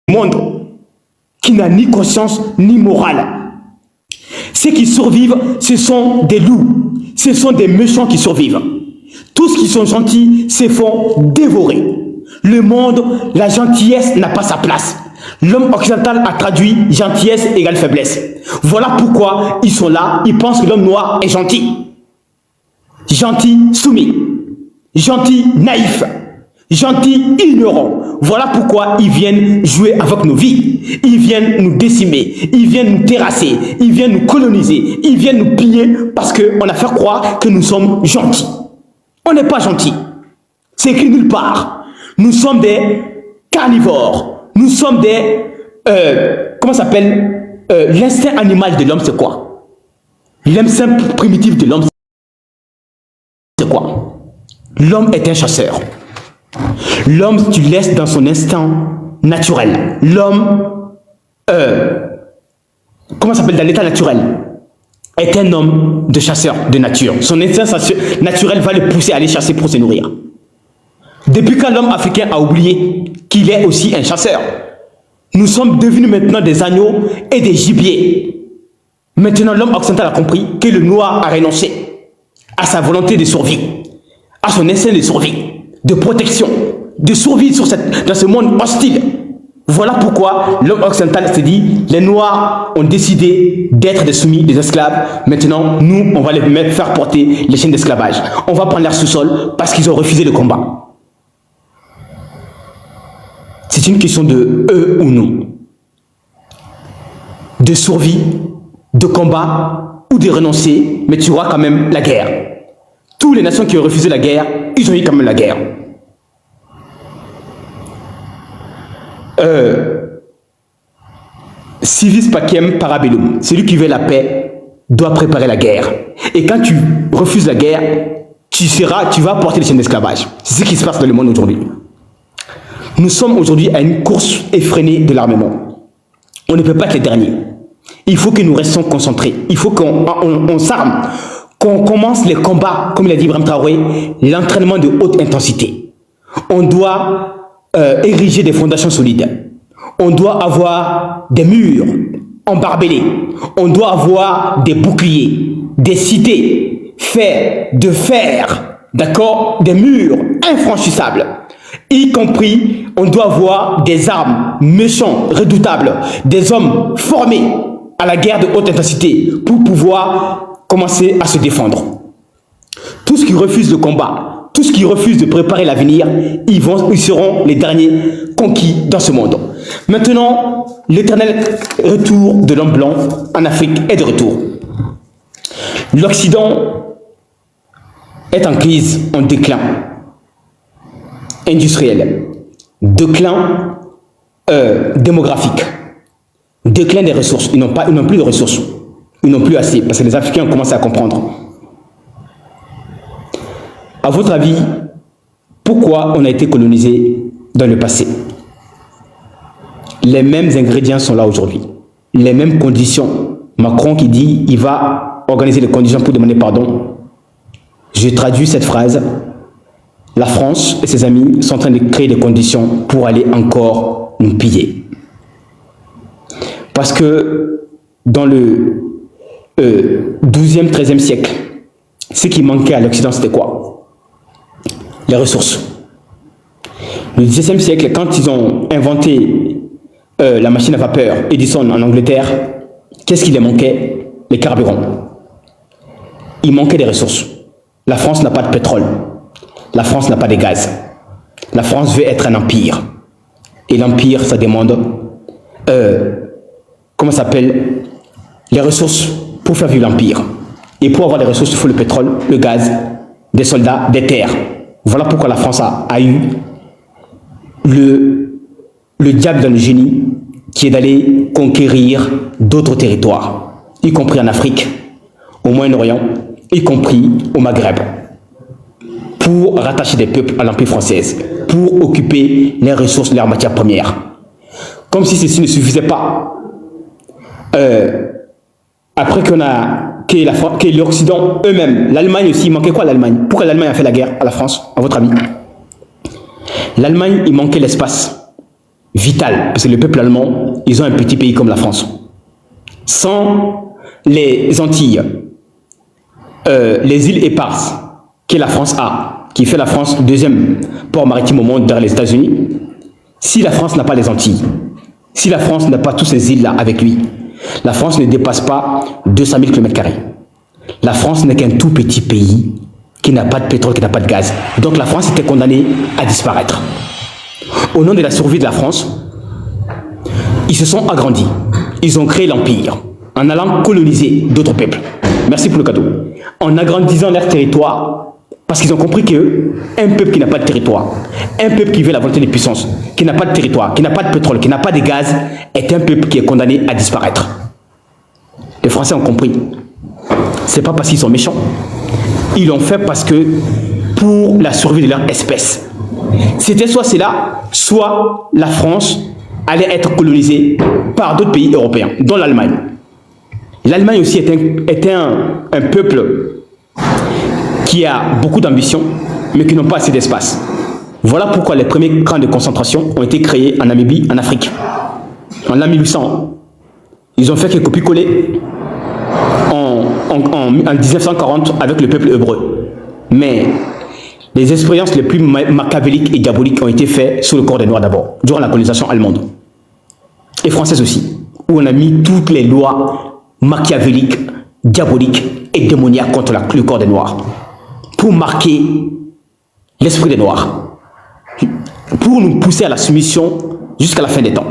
monde qui n'a ni conscience ni morale. Ceux qui survivent, ce sont des loups, ce sont des méchants qui survivent. Tous qui sont gentils se font dévorer. Le monde, la gentillesse n'a pas sa place. L'homme occidental a traduit gentillesse égale faiblesse. Voilà pourquoi ils sont là, ils pensent que l'homme noir est gentil. Gentil soumis, gentil naïf, gentil ignorant. Voilà pourquoi ils viennent jouer avec nos vies. Ils viennent nous décimer, ils viennent nous terrasser, ils viennent nous coloniser, ils viennent nous piller parce qu'on a fait croire que nous sommes gentils. On n'est pas gentils. C'est écrit nulle part. Nous sommes des carnivores. Nous sommes des... comment ça s'appelle l'instinct animal de l'homme, c'est quoi? L'instinct primitif de l'homme, c'est quoi? L'homme est un chasseur. L'homme, tu laisses dans son instinct naturel. L'homme, comment ça s'appelle, dans l'état naturel, est un homme de chasseur de nature. Son instinct naturel va le pousser à aller chasser pour se nourrir. Depuis quand l'homme africain a oublié qu'il est aussi un chasseur? Nous sommes devenus maintenant des agneaux et des gibiers. Maintenant, l'homme occidental a compris que le noir a renoncé à sa volonté de survie, à son instinct de survie, de protection, de survie dans ce monde hostile. Voilà pourquoi l'homme occidental s'est dit, les noirs ont décidé d'être des soumis, des esclaves. Maintenant, nous, on va les faire porter les chaînes d'esclavage. On va prendre leur sous-sol parce qu'ils ont refusé le combat. C'est une question de eux ou nous. De survie, de combat ou de renoncer, mais tu auras quand même la guerre. Toutes les nations qui ont refusé la guerre, ils ont eu quand même la guerre. Civis pacem para bellum. Celui qui veut la paix doit préparer la guerre. Et quand tu refuses la guerre, tu vas porter les chaînes d'esclavage. C'est ce qui se passe dans le monde aujourd'hui. Nous sommes aujourd'hui à une course effrénée de l'armement. On ne peut pas être les derniers. Il faut que nous restions concentrés. Il faut qu'on s'arme, qu'on commence les combats, comme l'a dit Ibrahim Traoré, l'entraînement de haute intensité. On doit ériger des fondations solides. On doit avoir des murs embarbelés. On doit avoir des boucliers, des cités faits de fer, d'accord, des murs infranchissables. Y compris, on doit avoir des armes méchants, redoutables, des hommes formés à la guerre de haute intensité pour pouvoir commencer à se défendre. Tous qui refusent le combat, tous qui refusent de préparer l'avenir, ils seront les derniers conquis dans ce monde. Maintenant, l'éternel retour de l'homme blanc en Afrique est de retour. L'Occident est en crise, en déclin industriel, déclin démographique, déclin des ressources. Ils n'ont plus de ressources, ils n'ont plus assez, parce que les Africains ont commencé à comprendre. À votre avis, pourquoi on a été colonisé dans le passé? Les mêmes ingrédients sont là aujourd'hui, les mêmes conditions. Macron qui dit il va organiser les conditions pour demander pardon. Je traduis cette phrase. La France et ses amis sont en train de créer des conditions pour aller encore nous piller. Parce que dans le 12e, 13e siècle, ce qui manquait à l'Occident, c'était quoi? Les ressources. Le 17e siècle, quand ils ont inventé la machine à vapeur, Edison en Angleterre, qu'est-ce qui les manquait? Les carburants. Il manquait des ressources. La France n'a pas de pétrole. La France n'a pas de gaz. La France veut être un empire. Et l'empire, ça demande, comment ça s'appelle, les ressources pour faire vivre l'empire. Et pour avoir les ressources, il faut le pétrole, le gaz, des soldats, des terres. Voilà pourquoi la France a eu le diable dans le génie, qui est d'aller conquérir d'autres territoires, y compris en Afrique, au Moyen-Orient, y compris au Maghreb, pour rattacher des peuples à l'Empire français, pour occuper les ressources, leurs matières premières. Comme si ceci ne suffisait pas. Après que l'Occident eux-mêmes, l'Allemagne aussi, il manquait quoi l'Allemagne? Pourquoi l'Allemagne a fait la guerre à la France, à votre avis? L'Allemagne, il manquait l'espace. vital, parce que le peuple allemand, ils ont un petit pays comme la France. Sans les Antilles, les îles éparses que la France a, qui fait la France deuxième port maritime au monde derrière les États-Unis, si la France n'a pas les Antilles, si la France n'a pas toutes ces îles-là avec lui, la France ne dépasse pas 200 000 km². La France n'est qu'un tout petit pays qui n'a pas de pétrole, qui n'a pas de gaz. Donc la France était condamnée à disparaître. Au nom de la survie de la France, ils se sont agrandis. Ils ont créé l'empire en allant coloniser d'autres peuples. Merci pour le cadeau. En agrandissant leur territoire, parce qu'ils ont compris qu'un peuple qui n'a pas de territoire, un peuple qui veut la volonté des puissances, qui n'a pas de territoire, qui n'a pas de pétrole, qui n'a pas de gaz, est un peuple qui est condamné à disparaître. Les Français ont compris. C'est pas parce qu'ils sont méchants. Ils l'ont fait parce que pour la survie de leur espèce. C'était soit cela, soit la France allait être colonisée par d'autres pays européens, dont l'Allemagne. L'Allemagne aussi était un peuple qui a beaucoup d'ambition, mais qui n'ont pas assez d'espace. Voilà pourquoi les premiers camps de concentration ont été créés en Namibie, en Afrique. En l'an 1800, ils ont fait quelques copies-collées en 1940 avec le peuple hébreu. Mais les expériences les plus machiavéliques et diaboliques ont été faites sur le corps des Noirs d'abord, durant la colonisation allemande. Et française aussi, où on a mis toutes les lois machiavéliques, diaboliques et démoniaques contre le corps des Noirs. Pour marquer l'esprit des Noirs. Pour nous pousser à la soumission jusqu'à la fin des temps.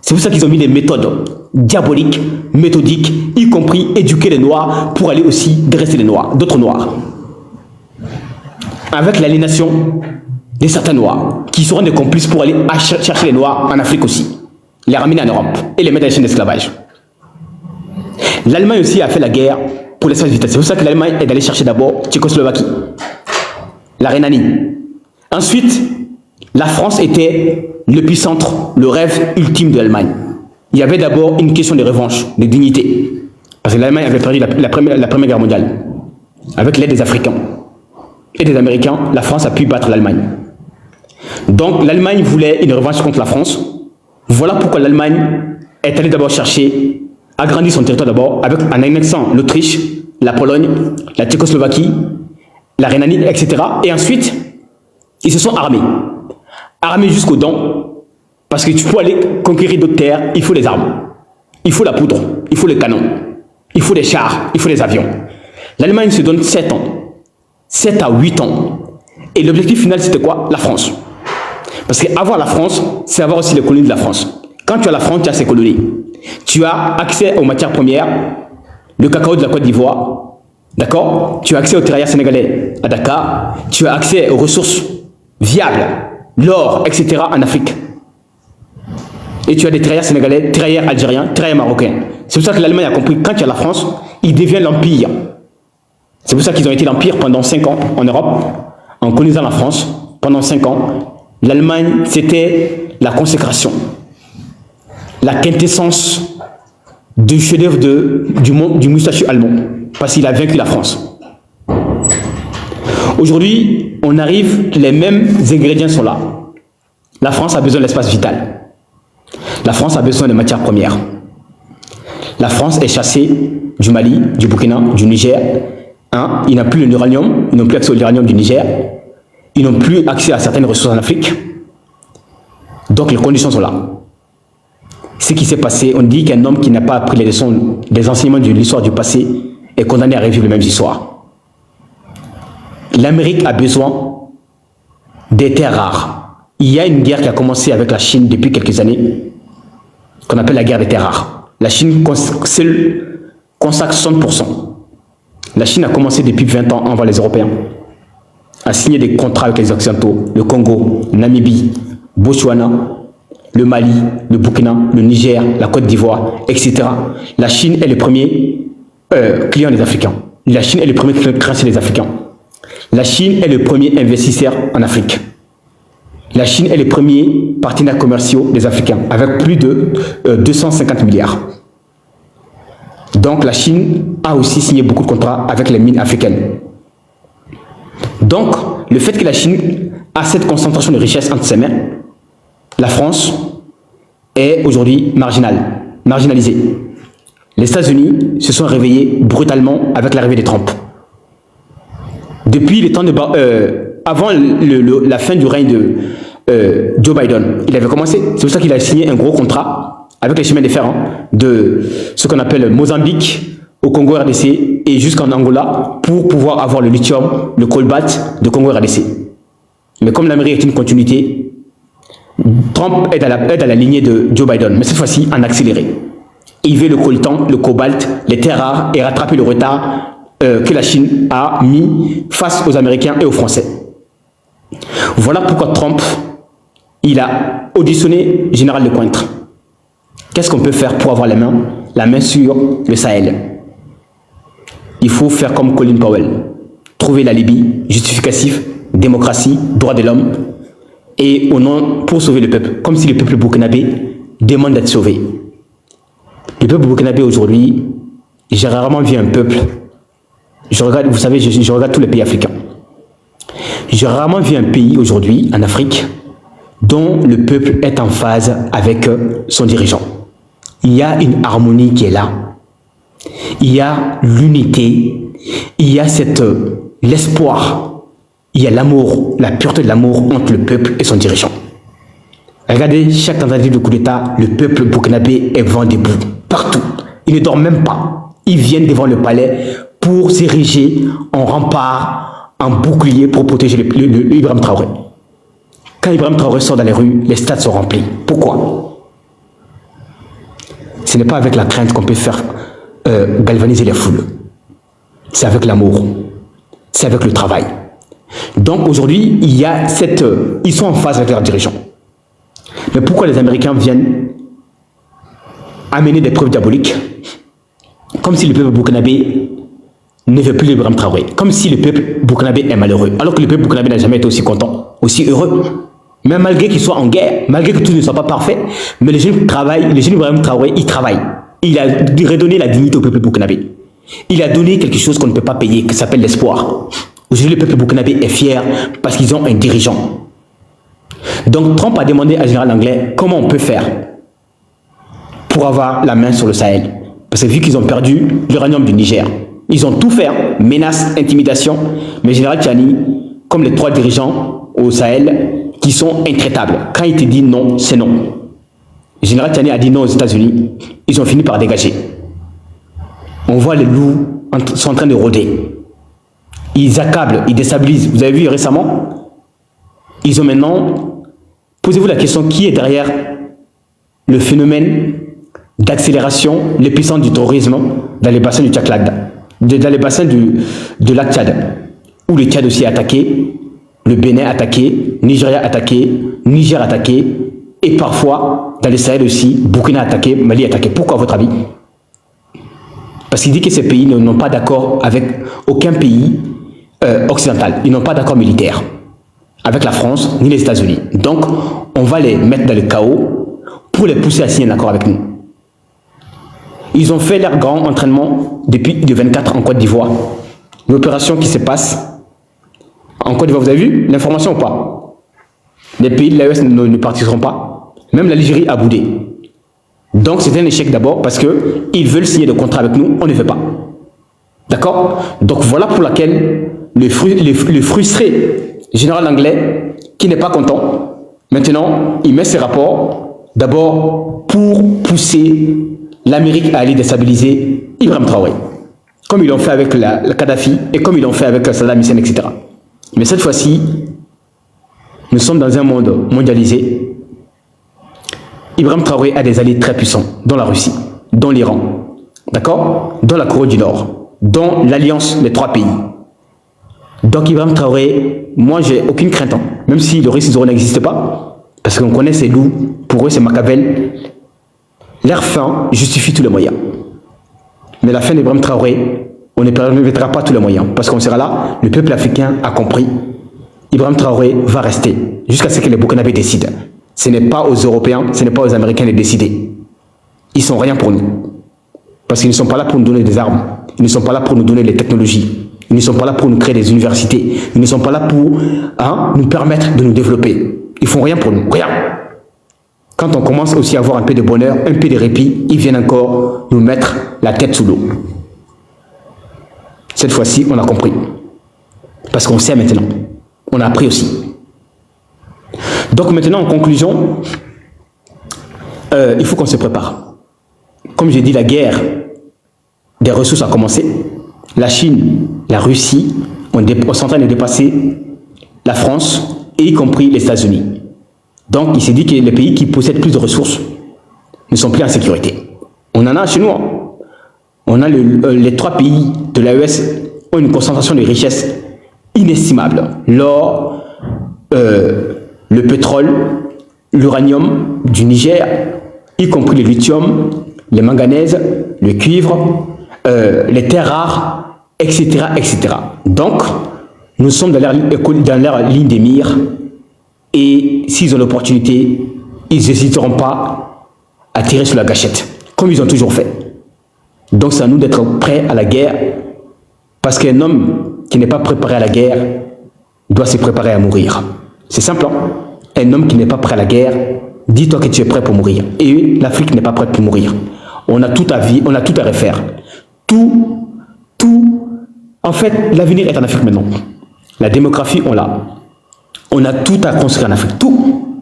C'est pour ça qu'ils ont mis des méthodes diaboliques, méthodiques, y compris éduquer les Noirs pour aller aussi dresser les Noirs, d'autres Noirs. Avec l'aliénation de certains Noirs, qui seront des complices pour aller chercher les Noirs en Afrique aussi, les ramener en Europe et les mettre dans les chaînes d'esclavage. L'Allemagne aussi a fait la guerre pour l'espace vital. C'est pour ça que l'Allemagne est allée chercher d'abord Tchécoslovaquie, la Rhénanie. Ensuite, la France était l'épicentre, le rêve ultime de l'Allemagne. Il y avait d'abord une question de revanche, de dignité. Parce que l'Allemagne avait perdu la Première Guerre mondiale. Avec l'aide des Africains et des Américains, la France a pu battre l'Allemagne. Donc l'Allemagne voulait une revanche contre la France. Voilà pourquoi l'Allemagne est allée d'abord chercher, agrandir son territoire d'abord, en annexant l'Autriche, la Pologne, la Tchécoslovaquie, la Rhénanie, etc. Et ensuite, ils se sont armés. Armés jusqu'aux dents. Parce que tu peux aller conquérir d'autres terres, il faut les armes. Il faut la poudre, il faut les canons, il faut des chars, il faut des avions. L'Allemagne se donne 7 ans. 7 à 8 ans. Et l'objectif final, c'était quoi? La France. Parce qu'avoir la France, c'est avoir aussi les colonies de la France. Quand tu as la France, tu as ces colonies. Tu as accès aux matières premières, le cacao de la Côte d'Ivoire, d'accord? Tu as accès aux terroirs sénégalais à Dakar, tu as accès aux ressources viables, l'or, etc. en Afrique. Et tu as des terroirs sénégalais, terroirs algériens, terroirs marocains. C'est pour ça que l'Allemagne a compris que quand tu as la France, il devient l'empire. C'est pour ça qu'ils ont été l'empire pendant 5 ans en Europe, en colonisant la France pendant 5 ans. L'Allemagne, c'était la consécration, la quintessence du chef-d'œuvre du moustachu allemand, parce qu'il a vaincu la France. Aujourd'hui, on arrive, les mêmes ingrédients sont là. La France a besoin de l'espace vital. La France a besoin de matières premières. La France est chassée du Mali, du Burkina, du Niger. Ils n'ont plus l'uranium, ils n'ont plus accès à l'uranium du Niger. Ils n'ont plus accès à certaines ressources en Afrique. Donc les conditions sont là. Ce qui s'est passé, on dit qu'un homme qui n'a pas appris les leçons, des enseignements de l'histoire du passé est condamné à revivre les mêmes histoires. L'Amérique a besoin des terres rares. Il y a une guerre qui a commencé avec la Chine depuis quelques années, qu'on appelle la guerre des terres rares. La Chine consacre 60%. La Chine a commencé depuis 20 ans envers les Européens, à signer des contrats avec les Occidentaux, le Congo, Namibie, Botswana, le Mali, le Burkina, le Niger, la Côte d'Ivoire, etc. La Chine est le premier client des Africains. La Chine est le premier créancier des Africains. La Chine est le premier investisseur en Afrique. La Chine est le premier partenaire commercial des Africains, avec plus de 250 milliards. Donc la Chine a aussi signé beaucoup de contrats avec les mines africaines. Donc, le fait que la Chine a cette concentration de richesse entre ses mains, la France est aujourd'hui marginalisé. Les États-Unis se sont réveillés brutalement avec l'arrivée de Trump. Depuis les temps avant la fin du règne de Joe Biden, il avait commencé. C'est pour ça qu'il a signé un gros contrat avec les chemins de fer de ce qu'on appelle Mozambique au Congo RDC et jusqu'en Angola pour pouvoir avoir le lithium, le cobalt de Congo RDC. Mais comme l'Amérique est une continuité, Trump est à la lignée de Joe Biden, mais cette fois-ci en accéléré. Il veut le coltan, le cobalt, les terres rares et rattraper le retard que la Chine a mis face aux Américains et aux Français. Voilà pourquoi Trump, il a auditionné Général Lecointre. Qu'est-ce qu'on peut faire pour avoir la main sur le Sahel? Il faut faire comme Colin Powell, trouver la Libye, justificatif, démocratie, droits de l'homme, et au nom pour sauver le peuple, comme si le peuple burkinabé demande d'être sauvé. Le peuple burkinabé aujourd'hui, j'ai rarement vu un peuple, vous savez, je regarde tous les pays africains. J'ai rarement vu un pays aujourd'hui, en Afrique, dont le peuple est en phase avec son dirigeant. Il y a une harmonie qui est là. Il y a l'unité. Il y a l'espoir. Il y a l'amour, la pureté de l'amour entre le peuple et son dirigeant. Regardez, chaque tentative de coup d'État, le peuple burkinabé est vent debout, partout. Ils ne dorment même pas. Ils viennent devant le palais pour s'ériger en rempart, en bouclier pour protéger le Ibrahim Traoré. Quand Ibrahim Traoré sort dans les rues, les stades sont remplis. Pourquoi? Ce n'est pas avec la crainte qu'on peut faire galvaniser les foules. C'est avec l'amour. C'est avec le travail. Donc aujourd'hui, ils sont en phase avec leurs dirigeants. Mais pourquoi les Américains viennent amener des preuves diaboliques? Comme si le peuple burkinabé ne veut plus l'Ibrahim Traoré. Comme si le peuple burkinabé est malheureux. Alors que le peuple burkinabé n'a jamais été aussi content, aussi heureux. Mais malgré qu'il soit en guerre, malgré que tout ne soit pas parfait, mais les jeunes Ibrahim Traoré, ils travaillent. Il a redonné la dignité au peuple burkinabé. Il a donné quelque chose qu'on ne peut pas payer, qui s'appelle l'espoir. Aujourd'hui, le peuple burkinabé est fier parce qu'ils ont un dirigeant. Donc Trump a demandé à Général Anglais comment on peut faire pour avoir la main sur le Sahel. Parce que vu qu'ils ont perdu l'uranium du Niger, ils ont tout fait, menaces, intimidation, mais Général Tchiani, comme les 3 dirigeants au Sahel, qui sont intraitables. Quand il te dit non, c'est non. Général Tchiani a dit non aux États-Unis, ils ont fini par dégager. On voit les loups sont en train de rôder. Ils accablent, ils déstabilisent. Vous avez vu récemment, ils ont maintenant, posez-vous la question, qui est derrière le phénomène d'accélération, l'épicentre du terrorisme dans les bassins du Tchad, dans les bassins de lac Tchad, où le Tchad aussi est attaqué, le Bénin attaqué, Nigeria attaqué, Niger attaqué, et parfois, dans les Sahel aussi, Burkina attaqué, Mali attaqué. Pourquoi à votre avis? Parce qu'il dit que ces pays n'ont pas d'accord avec aucun pays occidental. Ils n'ont pas d'accord militaire avec la France ni les États-Unis. Donc, on va les mettre dans le chaos pour les pousser à signer un accord avec nous. Ils ont fait leur grand entraînement depuis le 24 en Côte d'Ivoire. L'opération qui se passe en Côte d'Ivoire, vous avez vu l'information ou pas? Les pays de l'AES ne partiront pas. Même l'Algérie a boudé. Donc c'est un échec d'abord parce qu'ils veulent signer des contrats avec nous, on ne veut pas. D'accord? Donc voilà pour laquelle le frustré général anglais qui n'est pas content, maintenant il met ses rapports d'abord pour pousser l'Amérique à aller déstabiliser Ibrahim Traoré. Comme ils l'ont fait avec le Kadhafi et comme ils l'ont fait avec Saddam Hussein, etc. Mais cette fois-ci, nous sommes dans un monde mondialisé. Ibrahim Traoré a des alliés très puissants, dont la Russie, dont l'Iran, d'accord, dont la Corée du Nord, dont l'Alliance des 3 pays. Donc Ibrahim Traoré, moi j'ai aucune crainte, même si le risque zéro n'existe pas, parce qu'on connaît ces loups, pour eux c'est Machiavel. Leur fin justifie tous les moyens. Mais la fin d'Ibrahim Traoré, on ne permettra pas tous les moyens, parce qu'on sera là, le peuple africain a compris. Ibrahim Traoré va rester jusqu'à ce que les Burkinabés décident. Ce n'est pas aux Européens, ce n'est pas aux Américains de décider. Ils sont rien pour nous. Parce qu'ils ne sont pas là pour nous donner des armes. Ils ne sont pas là pour nous donner les technologies. Ils ne sont pas là pour nous créer des universités. Ils ne sont pas là pour nous permettre de nous développer. Ils font rien pour nous, rien. quand on commence aussi à avoir un peu de bonheur, un peu de répit, ils viennent encore nous mettre la tête sous l'eau. Cette fois-ci, on a compris. Parce qu'on sait maintenant. On a appris aussi. Donc maintenant, en conclusion, il faut qu'on se prépare. Comme j'ai dit, la guerre des ressources a commencé. La Chine, la Russie sont en train de dépasser la France, et y compris les États-Unis. Donc, il s'est dit que les pays qui possèdent plus de ressources ne sont plus en sécurité. On en a chez nous. On a les 3 pays de l'AES ont une concentration de richesses inestimable. L'or, le pétrole, l'uranium du Niger, y compris le lithium, les manganèses, le cuivre, les terres rares, etc., etc. Donc, nous sommes dans leur ligne des mires et s'ils ont l'opportunité, ils n'hésiteront pas à tirer sur la gâchette, comme ils ont toujours fait. Donc, c'est à nous d'être prêts à la guerre parce qu'un homme qui n'est pas préparé à la guerre doit se préparer à mourir. C'est simple, hein? Un homme qui n'est pas prêt à la guerre, dis-toi que tu es prêt pour mourir. Et l'Afrique n'est pas prête pour mourir. On a tout à vivre, on a tout à refaire. En fait, l'avenir est en Afrique maintenant. La démographie, on l'a. On a tout à construire en Afrique, tout.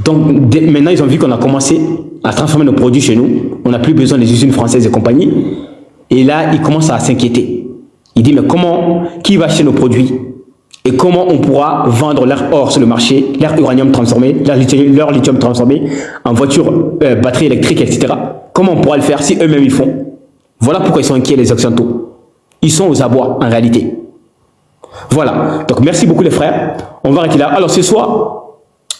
Donc, maintenant, ils ont vu qu'on a commencé à transformer nos produits chez nous. On n'a plus besoin des usines françaises et compagnie. Et là, ils commencent à s'inquiéter. Ils disent, mais comment, qui va acheter nos produits? Et comment on pourra vendre leur or sur le marché, leur uranium transformé, leur lithium transformé en voiture, batterie électrique, etc. Comment on pourra le faire si eux-mêmes ils font? Voilà pourquoi ils sont inquiets, les Occidentaux. Ils sont aux abois, en réalité. Voilà. Donc, merci beaucoup, les frères. On va arrêter là. Alors, ce soir,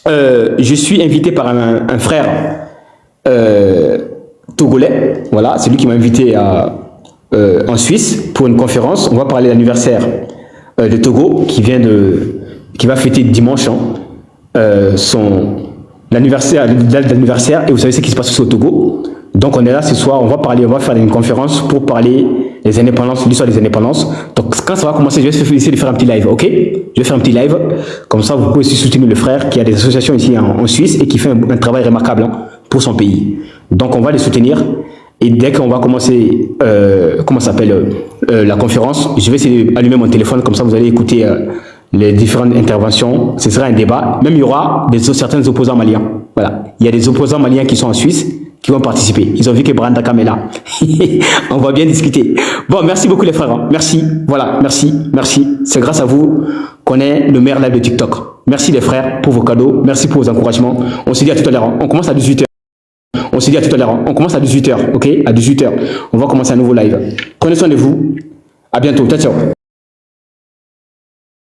je suis invité par un frère togolais. Voilà, c'est lui qui m'a invité en Suisse pour une conférence. On va parler de l'anniversaire de Togo qui va fêter dimanche l'anniversaire, date d'anniversaire. Et vous savez ce qui se passe aussi au Togo. Donc, on est là ce soir. On va faire une conférence pour parler des indépendances, l'histoire des indépendances. Donc, quand ça va commencer, je vais essayer de faire un petit live, ok? Je vais faire un petit live. Comme ça, vous pouvez aussi soutenir le frère qui a des associations ici en Suisse et qui fait un travail remarquable pour son pays. Donc, on va les soutenir. Et dès qu'on va commencer, la conférence, je vais essayer d'allumer mon téléphone. Comme ça, vous allez écouter les différentes interventions. Ce sera un débat. Même, il y aura certains opposants maliens. Voilà. Il y a des opposants maliens qui sont en Suisse qui vont participer. Ils ont vu que Branda Kam est là. On va bien discuter. Bon, merci beaucoup les frères. Merci. Voilà, merci. C'est grâce à vous qu'on est le meilleur live de TikTok. Merci les frères pour vos cadeaux. Merci pour vos encouragements. On se dit à tout à l'heure. On commence à 18h. On se dit à tout à l'heure. On commence à 18h. Ok? À 18h. On va commencer un nouveau live. Prenez soin de vous. À bientôt. Ciao, ciao.